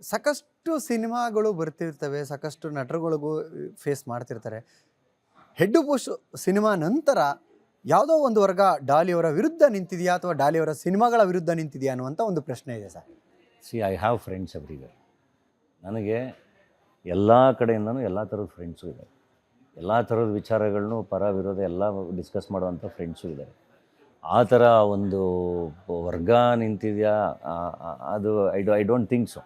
ಸಾಕಷ್ಟು ಸಿನಿಮಾಗಳು ಬರ್ತಿರ್ತವೆ. ಸಾಕಷ್ಟು ನಟರುಗಳಿಗೂ ಫೇಸ್ ಮಾಡ್ತಿರ್ತಾರೆ. ಹೆಡ್ಡು ಬುಷ್ ಸಿನಿಮಾ ನಂತರ ಯಾವುದೋ ಒಂದು ವರ್ಗ ಡಾಲಿಯವರ ವಿರುದ್ಧ ನಿಂತಿದೆಯಾ ಅಥವಾ ಡಾಲಿಯವರ ಸಿನಿಮಾಗಳ ವಿರುದ್ಧ ನಿಂತಿದೆಯಾ ಅನ್ನುವಂಥ ಒಂದು ಪ್ರಶ್ನೆ ಇದೆ sir. I have friends everywhere. ನನಗೆ ಎಲ್ಲ ಕಡೆಯಿಂದನೂ ಎಲ್ಲ ಥರದ ಫ್ರೆಂಡ್ಸು ಇದ್ದಾರೆ. ಎಲ್ಲ ಥರದ ವಿಚಾರಗಳನ್ನೂ ಪರ ವಿರೋಧ ಎಲ್ಲ ಡಿಸ್ಕಸ್ ಮಾಡುವಂಥ ಫ್ರೆಂಡ್ಸು ಇದ್ದಾರೆ. ಆ ಥರ ಒಂದು ವರ್ಗ ನಿಂತಿದೆಯಾ ಅದು ಐ ಡೋಂಟ್ ಥಿಂಕ್ ಸೊ.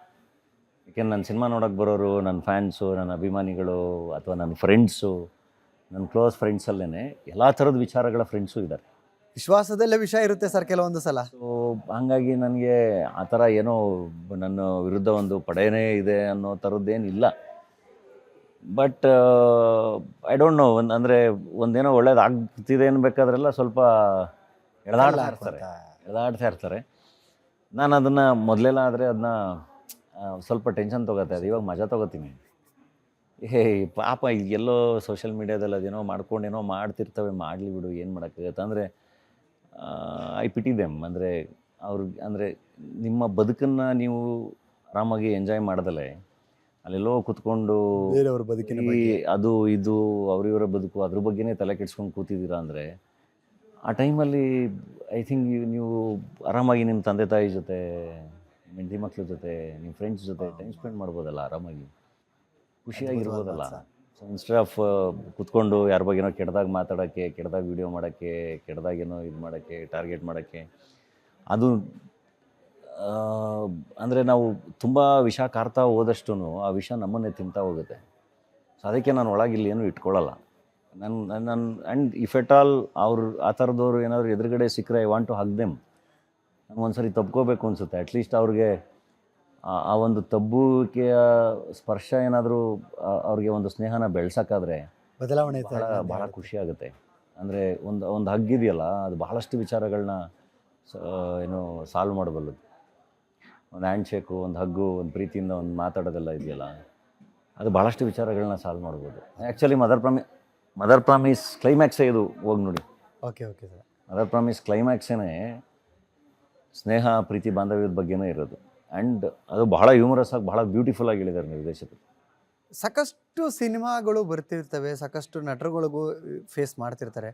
ಯಾಕೆಂದ್ರೆ ನನ್ನ ಸಿನಿಮಾ ನೋಡೋಕ್ಕೆ ಬರೋರು ನನ್ನ ಫ್ಯಾನ್ಸು, ನನ್ನ ಅಭಿಮಾನಿಗಳು ಅಥವಾ ನನ್ನ ಫ್ರೆಂಡ್ಸು, ನನ್ನ ಕ್ಲೋಸ್ ಫ್ರೆಂಡ್ಸಲ್ಲೇ ಎಲ್ಲ ಥರದ ವಿಚಾರಗಳ ಫ್ರೆಂಡ್ಸು ಇದ್ದಾರೆ. ವಿಶ್ವಾಸದಲ್ಲೇ ವಿಷಯ ಇರುತ್ತೆ ಸರ್ ಕೆಲವೊಂದು ಸಲ. ಸೊ ಹಾಗಾಗಿ ನನಗೆ ಆ ಥರ ಏನೋ ನನ್ನ ವಿರುದ್ಧ ಒಂದು ಪಡೆಯೇ ಇದೆ ಅನ್ನೋ ಥರದ್ದೇನಿಲ್ಲ. ಬಟ್ ಐ ಡೋಂಟ್ ನೋ, ಒಂದೇನೋ ಒಳ್ಳೇದಾಗ್ತಿದೆ ಅನ್ಬೇಕಾದ್ರೆಲ್ಲ ಸ್ವಲ್ಪ ಎಳೆದಾಡ್ತಾ ಇರ್ತಾರೆ. ನಾನು ಅದನ್ನು ಮೊದಲೆಲ್ಲ ಆದರೆ ಅದನ್ನ ಸ್ವಲ್ಪ ಟೆನ್ಷನ್ ತೊಗೋತಾ ಇದ್ದೆ. ಇವಾಗ ಮಜಾ ತೊಗೋತೀನಿ. ಪಾಪ ಎಲ್ಲೋ ಸೋಷಿಯಲ್ ಮೀಡ್ಯಾದಲ್ಲಿ ಅದೇನೋ ಮಾಡ್ಕೊಂಡೇನೋ ಮಾಡ್ತಿರ್ತವೆ, ಮಾಡಲಿ ಬಿಡು, ಏನು ಮಾಡೋಕ್ಕಾಗತ್ತೆ. ಅಂದರೆ ಐ ಪಿಟಿ ದೆಮ್. ನಿಮ್ಮ ಬದುಕನ್ನು ನೀವು ಆರಾಮಾಗಿ ಎಂಜಾಯ್ ಮಾಡ್ದಲೆ ಅಲ್ಲೆಲ್ಲೋ ಕೂತ್ಕೊಂಡು ಬೇರೆಯವ್ರ ಬದುಕಿನ ಅದು ಇದು ಅವರಿವರ ಬದುಕು ಅದ್ರ ಬಗ್ಗೆನೇ ತಲೆ ಕೆಡ್ಸ್ಕೊಂಡು ಕೂತಿದ್ದೀರಾ ಅಂದರೆ ಆ ಟೈಮಲ್ಲಿ ಐ ಥಿಂಕ್ ನೀವು ಆರಾಮಾಗಿ ನಿಮ್ಮ ತಂದೆ ತಾಯಿ ಜೊತೆ, ನಿಮ್ಮ ಹೆಂಡತಿ ಮಕ್ಳ ಜೊತೆ, ನಿಮ್ಮ ಫ್ರೆಂಡ್ಸ್ ಜೊತೆ ಟೈಮ್ ಸ್ಪೆಂಡ್ ಮಾಡ್ಬೋದಲ್ಲ, ಆರಾಮಾಗಿ ಖುಷಿಯಾಗಿರ್ಬೋದಲ್ಲ. ಸೊ ಇನ್ಸ್ಟೆಡ್ ಆಫ್ ಕೂತ್ಕೊಂಡು ಯಾರ ಬಗ್ಗೆನೋ ಕೆಟ್ಟದಾಗ ಮಾತಾಡೋಕ್ಕೆ, ಕೆಟ್ಟದಾಗ ವೀಡಿಯೋ ಮಾಡೋಕ್ಕೆ, ಕೆಟ್ಟದಾಗೇನೋ ಇದು ಮಾಡೋಕ್ಕೆ, ಟಾರ್ಗೆಟ್ ಮಾಡೋಕ್ಕೆ, ಅದು ನಾವು ತುಂಬ ವಿಷ ಕಾರ್ತಾ ಹೋದಷ್ಟು ಆ ವಿಷ ನಮ್ಮನ್ನೇ ತಿಂತಾ ಹೋಗುತ್ತೆ. ಸೊ ಅದಕ್ಕೆ ನಾನು ಒಳಗಿಲ್ಲಿ ಏನೂ ಇಟ್ಕೊಳ್ಳಲ್ಲ. ಆ್ಯಂಡ್ ಇಫ್ ಎಟ್ ಆಲ್ ಅವ್ರು ಆ ಥರದವ್ರು ಏನಾದರೂ ಎದುರುಗಡೆ ಸಿಕ್ಕರೆ I want to hug them. ನನಗೊಂದ್ಸರಿ ತಬ್ಕೋಬೇಕು ಅನಿಸುತ್ತೆ. ಅಟ್ಲೀಸ್ಟ್ ಅವ್ರಿಗೆ ಆ ಒಂದು ತಬ್ಬುವಿಕೆಯ ಸ್ಪರ್ಶ ಏನಾದರೂ ಅವ್ರಿಗೆ ಒಂದು ಸ್ನೇಹನ ಬೆಳೆಸೋಕ್ಕಾದ್ರೆ ಬದಲಾವಣೆ ಭಾಳ ಖುಷಿಯಾಗುತ್ತೆ. ಅಂದರೆ ಒಂದು ಹಗ್ಗಿದೆಯಲ್ಲ, ಅದು ಬಹಳಷ್ಟು ವಿಚಾರಗಳನ್ನ ಸಾಲ್ವ್ ಮಾಡಬಲ್ಲದು. ಒಂದು ಹ್ಯಾಂಡ್ ಶೇಕು, ಒಂದು ಹಗ್ಗು, ಒಂದು ಪ್ರೀತಿಯಿಂದ ಒಂದು ಮಾತಾಡೋದೆಲ್ಲ ಇದೆಯಲ್ಲ, ಅದು ಭಾಳಷ್ಟು ವಿಚಾರಗಳನ್ನ ಸಾಲ್ವ್ ಮಾಡ್ಬೋದು. ಆ್ಯಕ್ಚುಲಿ ಮದರ್ ಪ್ರಾಮಿಸ್ ಕ್ಲೈಮ್ಯಾಕ್ಸೇ ಇದು, ಹೋಗಿ ನೋಡಿ. Okay sir. ಮದರ್ ಪ್ರಾಮಿಸ್ ಕ್ಲೈಮ್ಯಾಕ್ಸೇ ಸ್ನೇಹ, ಪ್ರೀತಿ, ಬಾಂಧವ್ಯದ ಬಗ್ಗೆನೇ ಇರೋದು. ಆ್ಯಂಡ್ ಅದು ಬಹಳ ಹ್ಯೂಮರಸ್ ಆಗಿ, ಬಹಳ ಬ್ಯೂಟಿಫುಲ್ ಆಗಿ ಹೇಳಿದ್ದಾರೆ ನಿರ್ದೇಶಕರು. ಸಾಕಷ್ಟು ಸಿನಿಮಾಗಳು ಬರ್ತಿರ್ತವೆ. ಸಾಕಷ್ಟು ನಟರುಗಳಿಗೂ ಫೇಸ್ ಮಾಡ್ತಿರ್ತಾರೆ.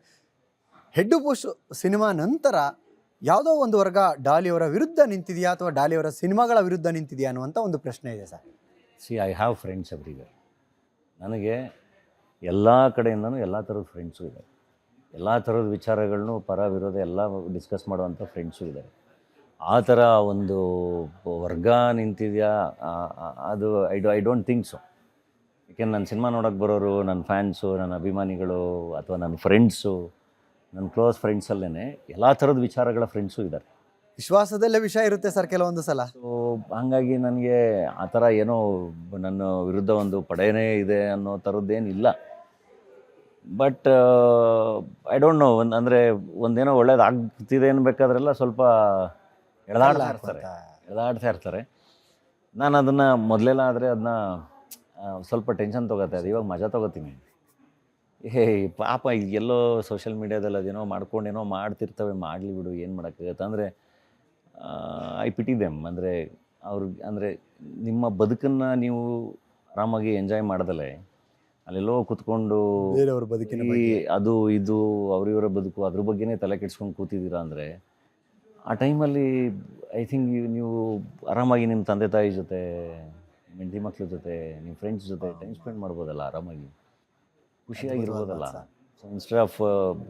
ಹೆಡ್ಡು ಬುಷ್ ಸಿನಿಮಾ ನಂತರ ಯಾವುದೋ ಒಂದು ವರ್ಗ ಡಾಲಿಯವರ ವಿರುದ್ಧ ನಿಂತಿದೆಯಾ ಅಥವಾ ಡಾಲಿಯವರ ಸಿನಿಮಾಗಳ ವಿರುದ್ಧ ನಿಂತಿದೆಯಾ ಅನ್ನುವಂಥ ಒಂದು ಪ್ರಶ್ನೆ ಇದೆ sir. I have friends everywhere. ನನಗೆ ಎಲ್ಲ ಕಡೆಯಿಂದನೂ ಎಲ್ಲ ಥರದ ಫ್ರೆಂಡ್ಸು ಇದ್ದಾರೆ. ಎಲ್ಲ ಥರದ ವಿಚಾರಗಳನ್ನೂ ಪರ ವಿರೋಧ ಎಲ್ಲ ಡಿಸ್ಕಸ್ ಮಾಡುವಂಥ ಫ್ರೆಂಡ್ಸು ಇದ್ದಾರೆ. ಆ ಥರ ಒಂದು ವರ್ಗ ನಿಂತಿದೆಯಾ ಅದು ಐ ಡೋಂಟ್ ಥಿಂಕ್ ಸೊ. ಯಾಕೆಂದ್ರೆ ನನ್ನ ಸಿನಿಮಾ ನೋಡೋಕ್ಕೆ ಬರೋರು ನನ್ನ ಫ್ಯಾನ್ಸು, ನನ್ನ ಅಭಿಮಾನಿಗಳು ಅಥವಾ ನನ್ನ ಫ್ರೆಂಡ್ಸು, ನನ್ನ ಕ್ಲೋಸ್ ಫ್ರೆಂಡ್ಸಲ್ಲೇ ಎಲ್ಲ ಥರದ ವಿಚಾರಗಳ ಫ್ರೆಂಡ್ಸು ಇದ್ದಾರೆ. ವಿಶ್ವಾಸದಲ್ಲೇ ವಿಷಯ ಇರುತ್ತೆ ಸರ್ ಕೆಲವೊಂದು ಸಲ. ಸೊ ಹಾಗಾಗಿ ನನಗೆ ಆ ಥರ ಏನೋ ನನ್ನ ವಿರುದ್ಧ ಒಂದು ಪಡೆಯೇ ಇದೆ ಅನ್ನೋ ಥರದ್ದೇನಿಲ್ಲ. ಬಟ್ ಐ ಡೋಂಟ್ ನೋ, ಒಂದೇನೋ ಒಳ್ಳೇದಾಗ್ತಿದೆ ಅನ್ಬೇಕಾದ್ರೆಲ್ಲ ಸ್ವಲ್ಪ ಎಳೆದಾಡ್ತಾ ಇರ್ತಾರೆ. ನಾನು ಅದನ್ನು ಮೊದಲೆಲ್ಲ ಆದರೆ ಅದನ್ನ ಸ್ವಲ್ಪ ಟೆನ್ಷನ್ ತೊಗೋತಾ ಇದ್ದೆ. ಇವಾಗ ಮಜಾ ತೊಗೋತೀನಿ. ಪಾಪ ಎಲ್ಲೋ ಸೋಷಿಯಲ್ ಮೀಡ್ಯಾದಲ್ಲಿ ಅದೇನೋ ಮಾಡ್ಕೊಂಡೇನೋ ಮಾಡ್ತಿರ್ತವೆ, ಮಾಡಲಿ ಬಿಡು, ಏನು ಮಾಡೋಕ್ಕಾಗತ್ತೆ. ಅಂದರೆ ಐ ಪಿಟಿ ದೆಮ್. ನಿಮ್ಮ ಬದುಕನ್ನು ನೀವು ಆರಾಮಾಗಿ ಎಂಜಾಯ್ ಮಾಡ್ದಲೆ ಅಲ್ಲೆಲ್ಲೋ ಕೂತ್ಕೊಂಡು ಬೇರೆಯವ್ರ ಬದುಕಿನ ಅದು ಇದು ಅವರಿವರ ಬದುಕು ಅದ್ರ ಬಗ್ಗೆನೇ ತಲೆ ಕೆಡ್ಸ್ಕೊಂಡು ಕೂತಿದ್ದೀರಾ ಅಂದರೆ ಆ ಟೈಮಲ್ಲಿ ಐ ಥಿಂಕ್ ನೀವು ಆರಾಮಾಗಿ ನಿಮ್ಮ ತಂದೆ ತಾಯಿ ಜೊತೆ, ನಿಮ್ಮ ಹೆಂಡತಿ ಮಕ್ಳ ಜೊತೆ, ನಿಮ್ಮ ಫ್ರೆಂಡ್ಸ್ ಜೊತೆ ಟೈಮ್ ಸ್ಪೆಂಡ್ ಮಾಡ್ಬೋದಲ್ಲ, ಆರಾಮಾಗಿ ಖುಷಿಯಾಗಿರ್ಬೋದಲ್ಲ. ಸೊ ಇನ್ಸ್ಟೆಡ್ ಆಫ್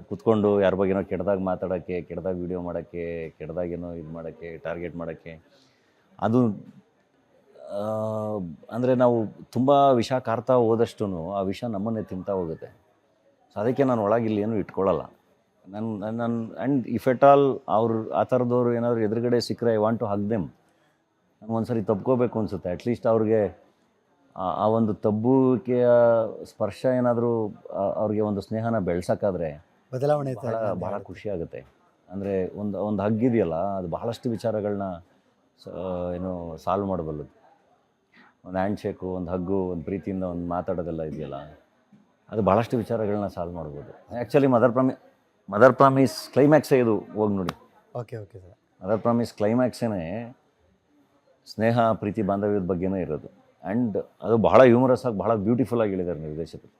ಕೂತ್ಕೊಂಡು ಯಾರ ಬಗ್ಗೆನೋ ಕೆಟ್ಟದಾಗ ಮಾತಾಡೋಕ್ಕೆ, ಕೆಟ್ಟದಾಗ ವೀಡಿಯೋ ಮಾಡೋಕ್ಕೆ, ಕೆಟ್ಟದಾಗೇನೋ ಇದು ಮಾಡೋಕ್ಕೆ, ಟಾರ್ಗೆಟ್ ಮಾಡೋಕ್ಕೆ, ಅದು ನಾವು ತುಂಬ ವಿಷ ಕಾರ್ತಾ ಹೋದಷ್ಟು ಆ ವಿಷ ನಮ್ಮನ್ನೇ ತಿಂತಾ ಹೋಗುತ್ತೆ. ಸೊ ಅದಕ್ಕೆ ನಾನು ಒಳಗಿಲ್ಲಿ ಏನೂ ಇಟ್ಕೊಳ್ಳಲ್ಲ. ಆ್ಯಂಡ್ ಇಫ್ ಎಟ್ ಆಲ್ ಅವ್ರು ಆ ಥರದವ್ರು ಏನಾದರೂ ಎದುರುಗಡೆ ಸಿಕ್ಕರೆ I want to hug them. ನನಗೊಂದ್ಸರಿ ತಬ್ಕೋಬೇಕು ಅನಿಸುತ್ತೆ. ಅಟ್ಲೀಸ್ಟ್ ಅವ್ರಿಗೆ ಆ ಒಂದು ತಬ್ಬುವಿಕೆಯ ಸ್ಪರ್ಶ ಏನಾದರೂ ಅವ್ರಿಗೆ ಒಂದು ಸ್ನೇಹನ ಬೆಳೆಸೋಕ್ಕಾದ್ರೆ ಬದಲಾವಣೆ ಭಾಳ ಖುಷಿಯಾಗುತ್ತೆ. ಅಂದರೆ ಒಂದು ಹಗ್ಗಿದೆಯಲ್ಲ, ಅದು ಬಹಳಷ್ಟು ವಿಚಾರಗಳನ್ನ ಸಾಲ್ವ್ ಮಾಡಬಲ್ಲದು. ಒಂದು ಹ್ಯಾಂಡ್ ಶೇಕು, ಒಂದು ಹಗ್ಗು, ಒಂದು ಪ್ರೀತಿಯಿಂದ ಒಂದು ಮಾತಾಡೋದೆಲ್ಲ ಇದೆಯಲ್ಲ, ಅದು ಭಾಳಷ್ಟು ವಿಚಾರಗಳನ್ನ ಸಾಲ್ವ್ ಮಾಡ್ಬೋದು. ಆ್ಯಕ್ಚುಲಿ ಮದರ್ ಪ್ರಾಮಿಸ್ ಕ್ಲೈಮ್ಯಾಕ್ಸೇ ಇದು, ಹೋಗಿ ನೋಡಿ. Okay sir. ಮದರ್ ಪ್ರಾಮಿಸ್ ಕ್ಲೈಮ್ಯಾಕ್ಸೇ ಸ್ನೇಹ ಪ್ರೀತಿ ಬಾಂಧವ್ಯದ ಬಗ್ಗೆನೇ ಇರೋದು. ಆ್ಯಂಡ್ ಅದು ಬಹಳ ಹ್ಯೂಮರಸ್ ಆಗಿ, ಬಹಳ ಬ್ಯೂಟಿಫುಲ್ ಆಗಿ ಹೇಳಿದ್ದಾರೆ ನಿರ್ದೇಶಕರು.